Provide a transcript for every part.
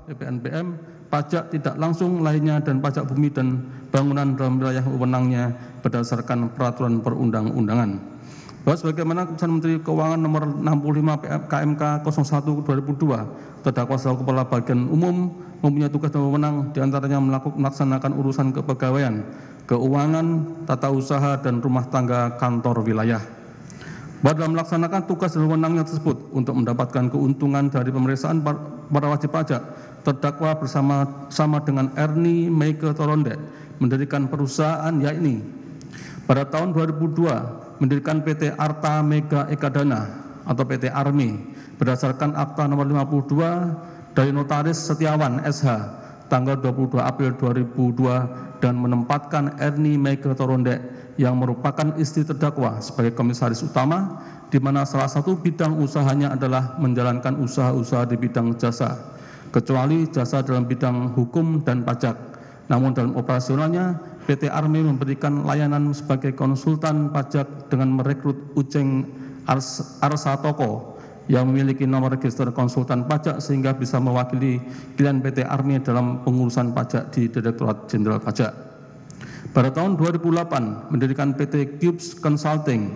PPNBM, pajak tidak langsung lainnya, dan pajak bumi dan bangunan dalam wilayah wewenangnya berdasarkan peraturan perundang-undangan. Bahwa sebagaimana keputusan Menteri Keuangan nomor 65 KMK 01/2002, terdakwa selaku Kepala Bagian Umum mempunyai tugas dan wewenang diantaranya melaksanakan urusan kepegawaian, keuangan, tata usaha, dan rumah tangga kantor wilayah. Bahwa dalam melaksanakan tugas dan wewenangnya tersebut untuk mendapatkan keuntungan dari pemeriksaan para wajib pajak, terdakwa bersama dengan Ernie Meike Torondek mendirikan perusahaan, yakni pada tahun 2002 mendirikan PT Arta Mega Ekadana atau PT Armi berdasarkan Akta nomor 52 dari Notaris Setiawan SH tanggal 22 April 2002 dan menempatkan Ernie Meike Torondek yang merupakan istri terdakwa sebagai komisaris utama, di mana salah satu bidang usahanya adalah menjalankan usaha-usaha di bidang jasa, kecuali jasa dalam bidang hukum dan pajak. Namun dalam operasionalnya, PT Armi memberikan layanan sebagai konsultan pajak dengan merekrut Uceng Arsatoko yang memiliki nomor register konsultan pajak sehingga bisa mewakili klien PT Armi dalam pengurusan pajak di Direktorat Jenderal Pajak. Pada tahun 2008 mendirikan PT Cubes Consulting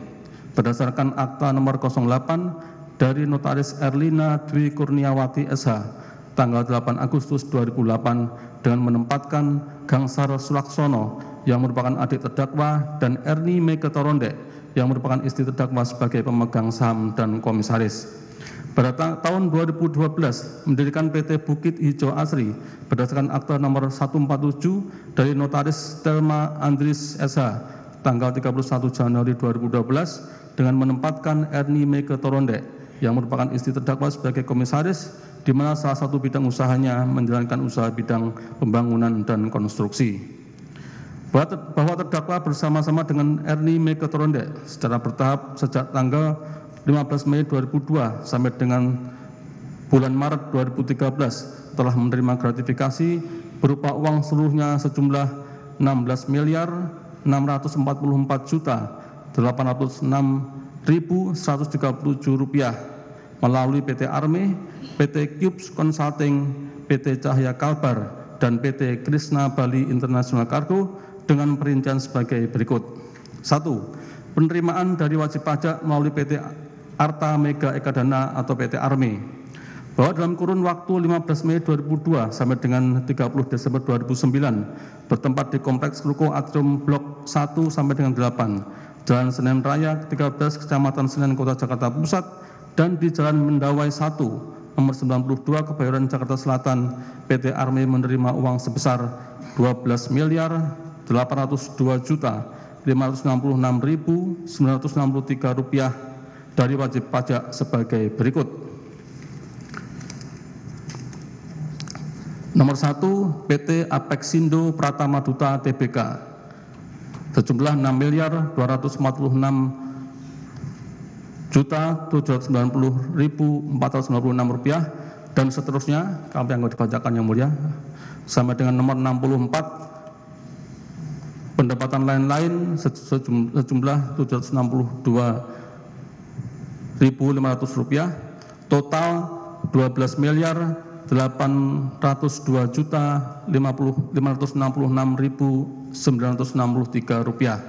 berdasarkan Akta nomor 08 dari Notaris Erlina Dwi Kurniawati SH tanggal 8 Agustus 2008 dengan menempatkan Gangsar Sulaksono yang merupakan adik terdakwa dan Ernie Meike Torondek yang merupakan istri terdakwa sebagai pemegang saham dan komisaris. Pada tahun 2012 mendirikan PT Bukit Hijau Asri berdasarkan Akta nomor 147 dari Notaris Thelma Andris SH tanggal 31 Januari 2012 dengan menempatkan Ernie Meike Torondek yang merupakan istri terdakwa sebagai komisaris, di mana salah satu bidang usahanya menjalankan usaha bidang pembangunan dan konstruksi. Bahwa terdakwa bersama-sama dengan Ernie Meike Torondek secara bertahap sejak tanggal 15 Mei 2002 sampai dengan bulan Maret 2013 telah menerima gratifikasi berupa uang seluruhnya sejumlah 16.644.806.137 rupiah melalui PT Armi, PT Cubes Consulting, PT Cahya Kalbar, dan PT Krishna Bali International Cargo dengan perincian sebagai berikut. 1. Penerimaan dari wajib pajak melalui PT Arta Mega Ekadana atau PT Armi, bahwa dalam kurun waktu 15 Mei 2002 sampai dengan 30 Desember 2009 bertempat di Kompleks Ruko Atrium Blok 1 sampai dengan 8, Jalan Senen Raya 13, Kecamatan Senen, Kota Jakarta Pusat, dan di Jalan Mendawai 1, nomor 92, Kebayoran, Jakarta Selatan, PT Armi menerima uang sebesar 12.802.566.963 rupiah dari wajib pajak sebagai berikut. Nomor 1, PT Apexindo Pratama Duta Tbk sejumlah 6.294.790.496 rupiah dan seterusnya, kami yang dibacakan yang mulia, sampai dengan nomor 64 pendapatan lain-lain sejumlah 762.500 rupiah, total 12.802.566.963 rupiah.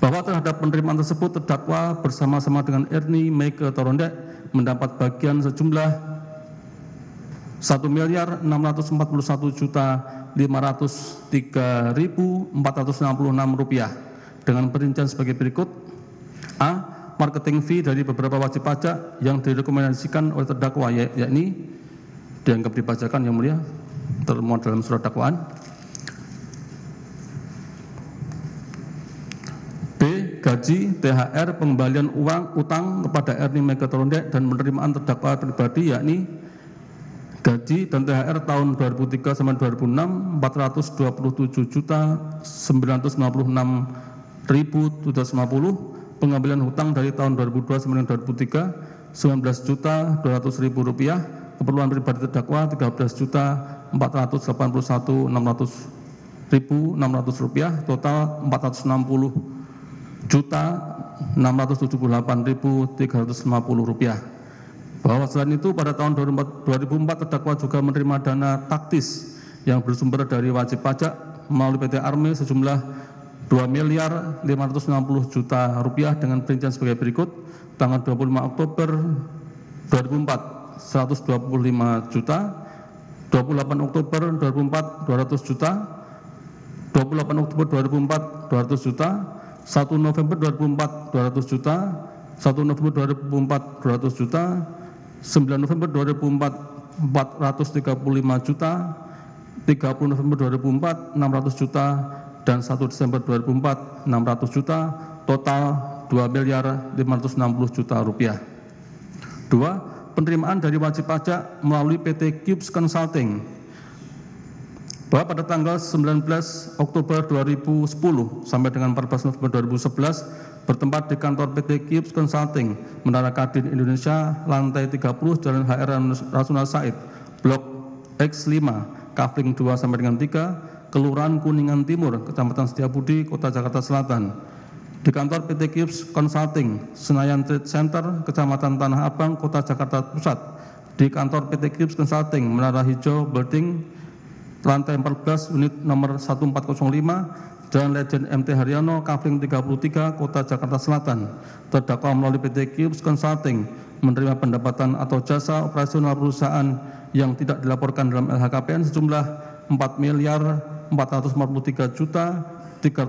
Bahwa terhadap penerimaan tersebut terdakwa bersama-sama dengan Ernie Meike Torondek mendapat bagian sejumlah 1.641.503.466 rupiah dengan perincian sebagai berikut. A. Marketing fee dari beberapa wajib pajak yang direkomendasikan oleh terdakwa, yakni dianggap dibacakan yang mulia termuat dalam surat dakwaan. B. Gaji, THR, pengembalian uang utang kepada Ernie Meike Torondek dan penerimaan terdakwa pribadi, yakni gaji dan THR tahun 2003 sampai 2006 427.996.750, pengambilan hutang dari tahun 2002 sampai 2003 19.200.000 rupiah, keperluan pribadi terdakwa 13.481.600.600 rupiah, total 460.678.350 rupiah. Bahwa selain itu pada tahun 2004 terdakwa juga menerima dana taktis yang bersumber dari wajib pajak melalui PT Arme sejumlah 2.560.000.000 rupiah dengan perincian sebagai berikut. Tanggal 25 Oktober 2004 125 juta, 28 Oktober 2004 200 juta, 28 Oktober 2004 200 juta, 1 November 2004 200 juta, 1 November 2004 200 juta, 9 November 2004 435 juta, 30 November 2004 600 juta, dan 1 Desember 2004 600 juta, total 2.560.000.000 rupiah. 2. Penerimaan dari wajib pajak melalui PT Cubes Consulting, bahwa pada tanggal 19 Oktober 2010 sampai dengan 14 November 2011 bertempat di kantor PT Cubes Consulting, Menara Kadin Indonesia, lantai 30, Jalan HR Rasuna Said, Blok X5, Kafling 2 sampai dengan 3, Kelurahan Kuningan Timur, Kecamatan Setiabudi, Kota Jakarta Selatan. Di kantor PT Cubes Consulting, Senayan Trade Center, Kecamatan Tanah Abang, Kota Jakarta Pusat. Di kantor PT Cubes Consulting, Menara Hijau Building, lantai 14, unit nomor 1405, Jalan Legend MT Haryono, Kafling 33, Kota Jakarta Selatan. Terdakwa melalui PT Cubes Consulting menerima pendapatan atau jasa operasional perusahaan yang tidak dilaporkan dalam LHKPN sejumlah 4.443.300.000